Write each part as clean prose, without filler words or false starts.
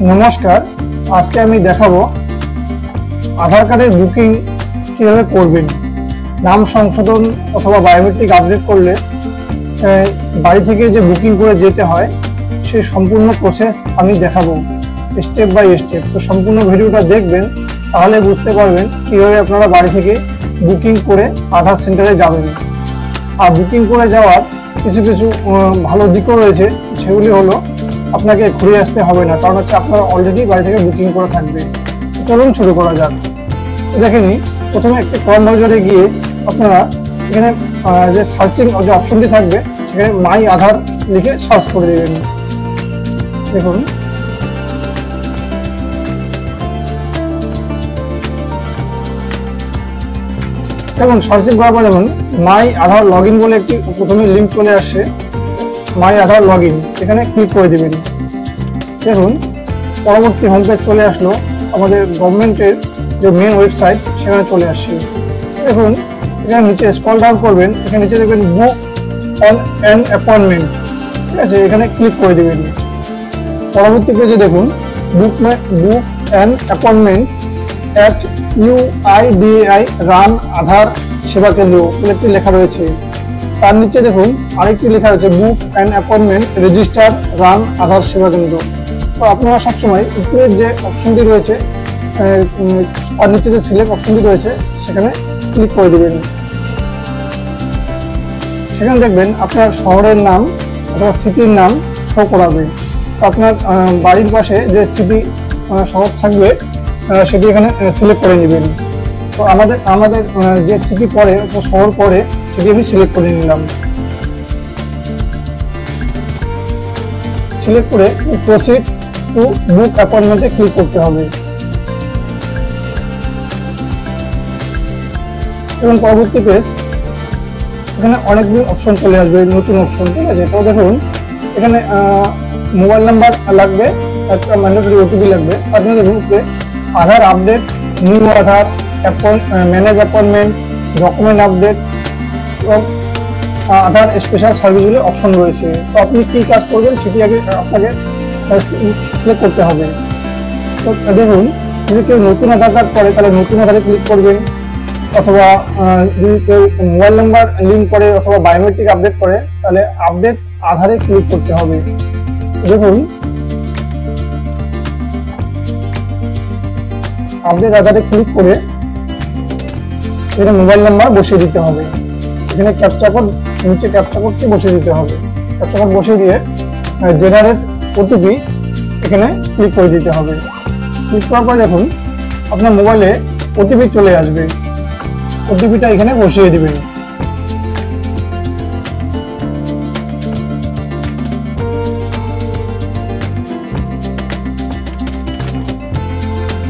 নমস্কার, আজকে আমি দেখাবো আধার কার্ডের বুকিং কিভাবে করবেন। নাম সংশোধন অথবা বায়োমেট্রিক আপডেট করলে বাড়ি থেকে যে বুকিং করে যেতে হয় সেই সম্পূর্ণ প্রসেস আমি দেখাবো স্টেপ বাই স্টেপ। তো সম্পূর্ণ ভিডিওটা দেখবেন, তাহলে বুঝতে পারবেন কিভাবে আপনারা বাড়ি থেকে বুকিং করে আধার সেন্টারে যাবেন। আর বুকিং করে যাওয়ার কিছু কিছু ভালো দিকও রয়েছে, সেগুলি হলো আপনাকে ঘুরে আসতে হবে না, কারণ হচ্ছে আপনারা অলরেডি বাড়ি থেকে বুকিং করে থাকবে। চলুন শুরু করা যাক। দেখেনি, প্রথমে একটি ক্রম ব্রাউজারে গিয়ে আপনারা এখানে যে সার্চিং যে অপশনটি থাকবে সেখানে মাই আধার লিখে সার্চ করে দেবেন। দেখুন, দেখুন সার্চিং করার পর দেখুন মাই আধার লগ ইন বলে একটি প্রথমে লিঙ্ক চলে আসছে, মাই আধার লগ ইন, এখানে ক্লিক করে দেবেন। দেখুন পরবর্তী হোম পেজ চলে আসলো, আমাদের গভর্নমেন্টের যে মেন ওয়েবসাইট সেখানে চলে আসছে। দেখুন এখানে নিচে স্ক্রল ডাউন করবেন, এখানে নিচে দেখবেন বুক অন অ্যান অ্যাপয়েন্টমেন্ট, ঠিক আছে, এখানে ক্লিক করে দেবেন। পরবর্তী পেজে দেখুন book an appointment at UIDAI run Aadhaar Seva Kendra বলে একটি লেখা রয়েছে। তার নিচে দেখুন আরেকটি লেখা রয়েছে বুক an appointment register run Aadhaar Seva কেন্দ্র। তো আপনারা সবসময় উপরের যে অপশনটি রয়েছে আর নিচে যে সিলেক্ট অপশনটি রয়েছে সেখানে ক্লিক করে দেবেন। সেখানে দেখবেন আপনার শহরের নাম অথবা সিটির নাম শো করাবে। তো আপনার বাড়ির পাশে যে সিটি শহর থাকবে সেটি এখানে সিলেক্ট করে নেবেন। তো আমাদের যে সিটি পড়ে শহর পড়ে সেটি আমি সিলেক্ট করে নিলাম। সিলেক্ট করে প্রসিড টু বুক অ্যাপয়েন্টমেন্টে ক্লিক করতে হবে। এবং পরবর্তী পেজ এখানে অনেকগুলো অপশন চলে আসবে, নতুন অপশন, ঠিক আছে। তো দেখুন এখানে মোবাইল নাম্বার লাগবে, একটা ম্যান্ডেটরি OTP লাগবে। আপনি দেখুন আধার আপডেট, নিউ আধার, ম্যানেজ অ্যাপয়েন্টমেন্ট, ডকুমেন্ট আপডেট এবং আধার স্পেশাল সার্ভিসগুলো অপশন রয়েছে। তো আপনি কী কাজ করবেন সেটি আগে আপনাকে সিলেক্ট করতে হবে। তো দেখুন যদি কেউ নতুন আধার কার্ড করে তাহলে নতুন আধারে ক্লিক করবেন, অথবা যদি কেউ মোবাইল নাম্বার লিঙ্ক করে অথবা বায়োমেট্রিক আপডেট করে তাহলে আপডেট আধারে ক্লিক করতে হবে। দেখুন আপডেট আধারে ক্লিক করে এখানে মোবাইল নাম্বার বসিয়ে দিতে হবে। এখানে ক্যাপচা কোড, নিচে ক্যাপচা কোডটি বসিয়ে দিতে হবে। ক্যাপচা কোড বসিয়ে দিয়ে জেনারেট OTP এখানে ক্লিক করে দিতে হবে। ক্লিক করার পর দেখুন আপনার মোবাইলে OTP চলে আসবে, OTPটা এখানে বসিয়ে দিবেন।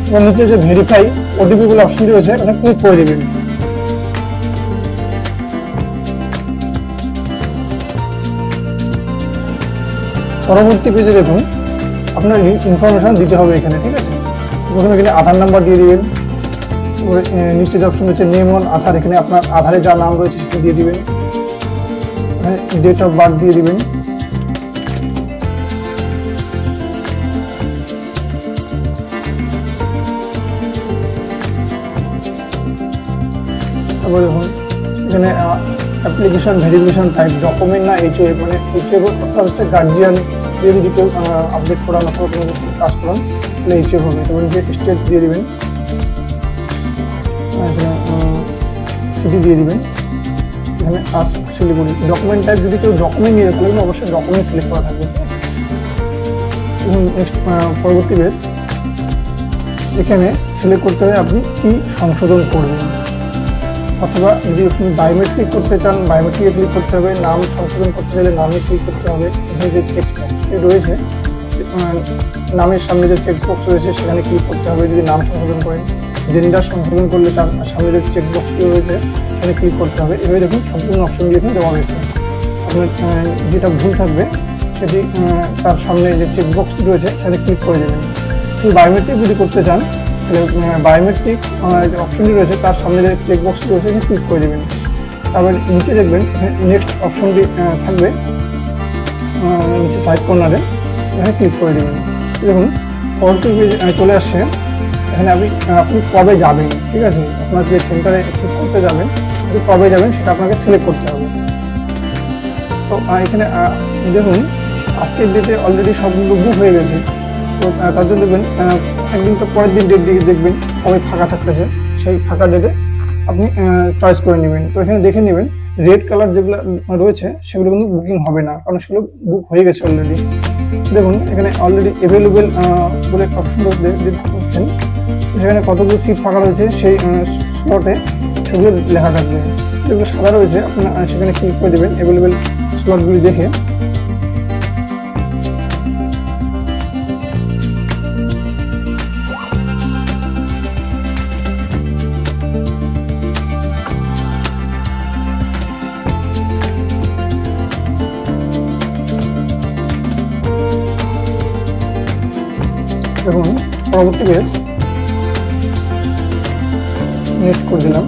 এবং নিচে যে ভেরিফাই OTP বলে অপশনটি রয়েছে এখানে ক্লিক করে দিবেন। পরবর্তী পেজে দেখুন আপনার ইনফরমেশন দিতে হবে এখানে, ঠিক আছে। প্রথমে এখানে আধার নাম্বার দিয়ে দিবেন, নিচে যে অপশন রয়েছে নেম অন আধার, এখানে আপনার আধারে যা নাম রয়েছে সেটা দিয়ে দিবেন। ডেট অফ বার্থ দিয়ে দিবেন। তারপর দেখুন এখানে অ্যাপ্লিকেশন ভেরিফিকেশন টাইপ ডকুমেন্ট না HOA, মানে HOA অর্থাৎ হচ্ছে গার্জিয়ান দিয়ে যদি কেউ আপডেট করান অথবা কোনো কিছু কাজ করান তাহলে HOA হবে। এবং যে স্টেট দিয়ে দিবেন, সিটি দিয়ে দিবেন। এখানে আস শিলিগুড়ি। ডকুমেন্ট টাইপ যদি কেউ ডকুমেন্ট নিয়ে তাহলে কিন্তু অবশ্যই ডকুমেন্ট সিলেক্ট করা থাকবে। এবং নেক্সট পরবর্তী পেজ এখানে সিলেক্ট করতে হবে আপনি কি সংশোধন করবেন, অথবা যদি আপনি বায়োমেট্রিক করতে চান বায়োমেট্রিকে ক্লিক করতে হবে। নাম সংশোধন করতে চাইলে নামে ক্লিক করতে হবে। এখানে যে চেকবক্সটি রয়েছে নামের সামনে যে চেকবক্স রয়েছে সেখানে ক্লিক করতে হবে যদি নাম সংশোধন করেন। জেন্ডার সংশোধন করলে তার সামনে যে চেকবক্সটি রয়েছে সেখানে ক্লিক করতে হবে। এভাবে দেখুন সম্পূর্ণ অপশনগুলি এখানে দেওয়া রয়েছে। আপনার যেটা ভুল থাকবে সেটি তার সামনে যে চেকবক্সটি রয়েছে সেখানে ক্লিক করে দেবেন। বায়োমেট্রিক যদি করতে চান তাহলে বায়োমেট্রিক অপশনটি রয়েছে তার সামনে যে চেকবক্সটি রয়েছে এখানে ক্লিক করে দেবেন। তারপর নিচে দেখবেন নেক্সট অপশনটি থাকবে নিচে সাইড কর্নারে, এখানে ক্লিক করে দেবেন। দেখুন পরবর্তী পেজ চলে আসছে। এখানে আপনি কবে যাবেন, ঠিক আছে, আপনার যে সেন্টারে ঠিক করতে যাবেন, আপনি কবে যাবেন সেটা আপনাকে সিলেক্ট করতে হবে। তো এখানে দেখুন আজকের ডেটে অলরেডি সবগুলো বুক হয়ে গেছে। তো তার জন্য দেখবেন একদিন তো পরের দিন ডেট দিকে দেখবেন কবে ফাঁকা থাকতেছে, সেই ফাঁকা ডেটে আপনি চয়েস করে নেবেন। তো এখানে দেখে নেবেন রেড কালার যেগুলো রয়েছে সেগুলো কিন্তু বুকিং হবে না, কারণ সেগুলো বুক হয়ে গেছে অলরেডি। দেখুন এখানে অলরেডি অ্যাভেলেবেল বলে একটা অপশন দেখছেন, সেখানে কতগুলো সিট ফাঁকা রয়েছে সেই স্লটে সেগুলো লেখা থাকবে। যেগুলো সাদা রয়েছে আপনার সেখানে ক্লিক করে দেবেন অ্যাভেলেবেল স্লটগুলি দেখে। দেখুন পরবর্তী পেজ নেক্সট করে দিলাম।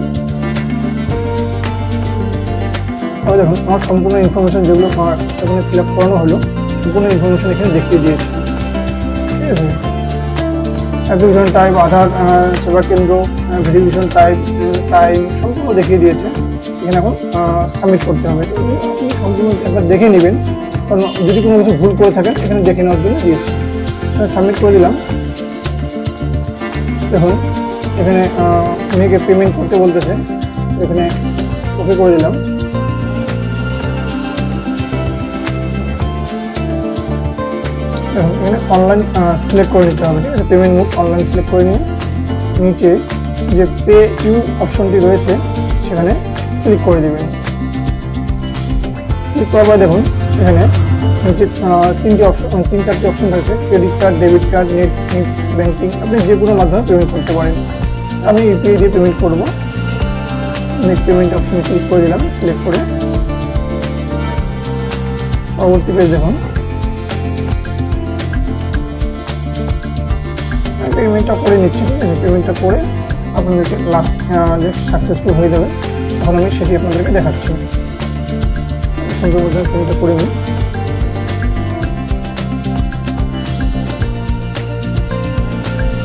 তাহলে দেখুন আমার সম্পূর্ণ ইনফরমেশন যেগুলো আমার এখানে ফিল আপ করানো হলো সম্পূর্ণ ইনফরমেশন এখানে দেখিয়ে দিয়েছে, ঠিক আছে। অ্যাপ্লিকেশন টাইপ, আধার সেবা কেন্দ্র, ভেরিফিকেশন টাইম সম্পূর্ণ দেখিয়ে দিয়েছে। এখানে এখন সাবমিট করতে হবে। আপনি সম্পূর্ণ একবার দেখে নেবেন, কারণ যদি কোনো কিছু ভুল করে থাকেন এখানে দেখে নেওয়ার জন্য দিয়েছে। সাবমিট করে দিলাম। দেখুন এখানে মেয়েকে পেমেন্ট করতে বলতেছে, এখানে ওকে করে দিলাম। দেখুন এখানে অনলাইন সিলেক্ট করে নিতে হবে, ঠিক আছে। পেমেন্ট মুড অনলাইন সিলেক্ট করে নিয়ে নিচে যে পে ইউ অপশনটি রয়েছে সেখানে ক্লিক করে দেবেন। ক্লিক করার পর দেখুন এখানে নিচে তিন চারটি অপশন রয়েছে, credit card, debit card, net banking. আপনি যে কোনো মাধ্যমে পেমেন্ট করতে পারেন। আমি ইউপিআই দিয়ে পেমেন্ট করবো। নেট পেমেন্ট অপশনে ক্লিক করে দিলাম সিলেক্ট করে। পরবর্তী পেজ দেখুন পেমেন্টটা করে নিচ্ছি, ঠিক আছে। পেমেন্টটা করে আপনাদেরকে লাস্ট যে সাকসেসফুল হয়ে যাবে তখন আমি সেটি আপনাদেরকে দেখাচ্ছি। পেমেন্টটা করে নিই।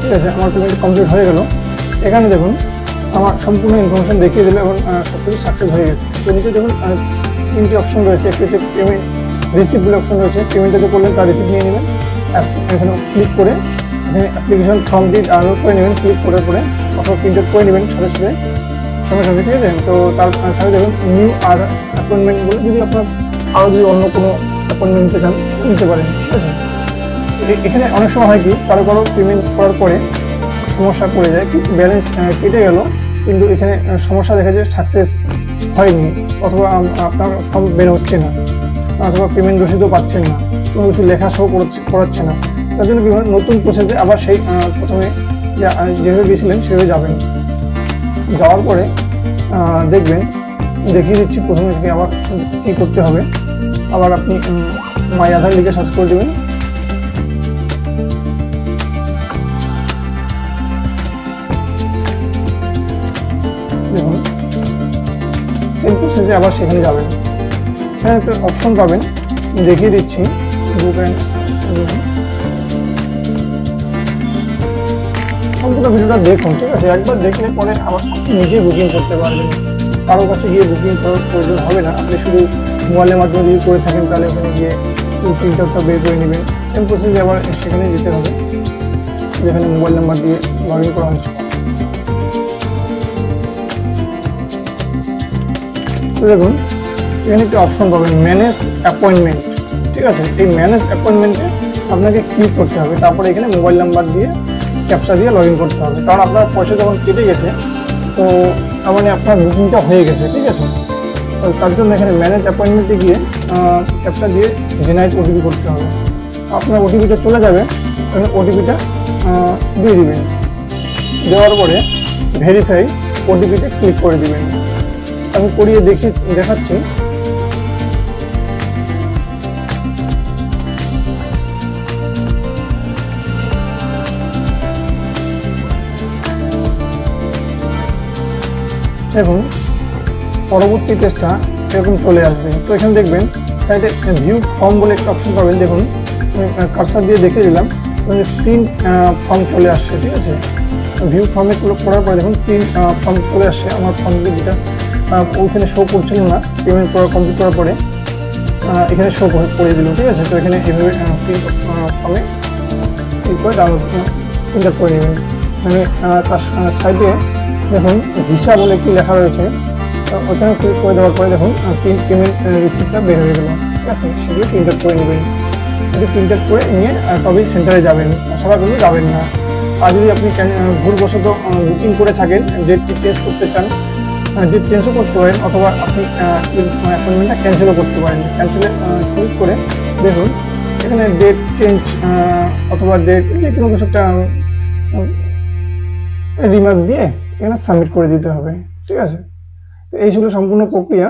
ঠিক আছে, আমার পেমেন্ট কমপ্লিট হয়ে গেল। এখানে দেখুন আমার সম্পূর্ণ ইনফরমেশন দেখিয়ে দিল এবং সব কিছু সাকসেস হয়ে গেছে। তো নিচে দেখুন তিনটি অপশন রয়েছে। একটি হচ্ছে পেমেন্ট রিসিপ্ট বলে অপশন রয়েছে, পেমেন্টটা যে করলেন তার রিসিপ্ট নিয়ে নেবেন। এখানে ক্লিক করে এখানে অ্যাপ্লিকেশন ফর্মটি ডাউনলোড করে নেবেন, ক্লিক করে অথবা প্রিন্ট আউট করে নেবেন সঙ্গে সঙ্গে, ঠিক আছে। তো তার সাথে দেখুন নিউ আধার অ্যাপয়েন্টমেন্ট বলে, যদি আপনার আরও যদি অন্য কোনো অ্যাপয়েন্টমেন্ট নিতে চান নিতে পারেন, ঠিক আছে। এখানে অনেক সময় হয় কি কারো পেমেন্ট করার পরে সমস্যা পড়ে যায়, কি ব্যালেন্স কেটে গেল কিন্তু এখানে সমস্যা দেখা যায় সাকসেস হয়নি, অথবা আপনার ফর্ম বের হচ্ছে না, অথবা পেমেন্ট রসিদও পাচ্ছেন না, কোনো কিছু লেখা সহ করাচ্ছে না। তার জন্য কি নতুন প্রসেসে আবার সেই প্রথমে যেভাবে গিয়েছিলেন সেভাবে যাবেন। যাওয়ার পরে দেখবেন দেখিয়ে দিচ্ছি প্রথমে থেকে আবার কী করতে হবে। আবার আপনি মাই আধার লিখে সার্চ করে দেবেন। দেখুন সেম প্রসেসে আবার সেখানে যাবেন, সেখানে একটা অপশন পাবেন, দেখিয়ে দিচ্ছি। সম্পূর্ণ ভিডিওটা দেখুন, ঠিক আছে। একবার দেখলে পরে আবার আপনি নিজেই বুকিং করতে পারবেন, কারো কাছে গিয়ে বুকিং করার প্রয়োজন হবে না। আপনি শুধু মোবাইলের মাধ্যমে যদি করে থাকেন তাহলে ওখানে গিয়ে প্রিন্ট আউটটা বের করে নেবেন। সেম প্রসেসে আবার সেখানে যেতে হবে যেখানে মোবাইল নাম্বার দিয়ে লগ ইন করা হয়েছে। তো দেখুন এখানে একটি অপশন পাবেন ম্যানেজ অ্যাপয়েন্টমেন্ট, ঠিক আছে। এই ম্যানেজ অ্যাপয়েন্টমেন্টে আপনাকে ক্লিক করতে হবে, তারপরে এখানে মোবাইল নাম্বার দিয়ে ক্যাপচা দিয়ে লগ ইন করতে হবে, কারণ আপনার পয়সা যখন কেটে গেছে তো তার মানে আপনার বুকিংটা হয়ে গেছে, ঠিক আছে। তো তার জন্য এখানে ম্যানেজ অ্যাপয়েন্টমেন্টে গিয়ে ক্যাপচা দিয়ে জেনারেট ওটিপি করতে হবে। আপনার ওটিপিটা চলে যাবে, ওটিপিটা দিয়ে দিবেন। দেওয়ার পরে ভেরিফাই ওটিপিতে ক্লিক করে দিবেন। আমি করিয়ে দেখাচ্ছি। দেখুন পরবর্তী পেজটা এরকম চলে আসবে। তো এখানে দেখবেন সাইডে ভিউ ফর্ম বলে একটা অপশন পাবেন। দেখুন কার্সার দিয়ে দেখে দিলাম, প্রিন্ট ফর্ম চলে আসছে, ঠিক আছে। ভিউ ফর্মে করার পরে দেখুন প্রিন্ট ফর্ম চলে আসছে। আমার ফর্মটি যেটা ওইখানে শো করছিল না, পেমেন্ট কমপ্লিট করার পরে এখানে শো করে দিল, ঠিক আছে। তো এখানে এভাবে প্রিন্ট ফর্মে ক্লিক করে ডাউনলোড প্রিন্ট করে নেবেন। মানে তার সাইডে দেখুন ভিসা বলে একটি লেখা রয়েছে, ওইখানে ক্লিক করে দেওয়ার পরে দেখুন প্রিন্ট পেমেন্ট রিসিপ্টটা বের হয়ে গেল, ঠিক আছে। সেগুলো প্রিন্ট আউট করে নেবেন। যদি প্রিন্ট আউট করে নিয়ে তবেই সেন্টারে যাবেন, তাছাড়া কিন্তু যাবেন না। আর যদি আপনি ভুলবশত বুকিং করে থাকেন, ডেটটি চেঞ্জ করতে চান, ডেট চেঞ্জও করতে পারেন, অথবা আপনি অ্যাপয়েন্টমেন্টটা ক্যান্সেলও করতে পারেন। ক্যান্সেলে ক্লিক করে দেখুন এখানে ডেট চেঞ্জ অথবা ডেট যে কোনো কিছু একটা রিমার্ক দিয়ে এখানে সাবমিট করে দিতে হবে, ঠিক আছে। তো এই ছিল সম্পূর্ণ প্রক্রিয়া।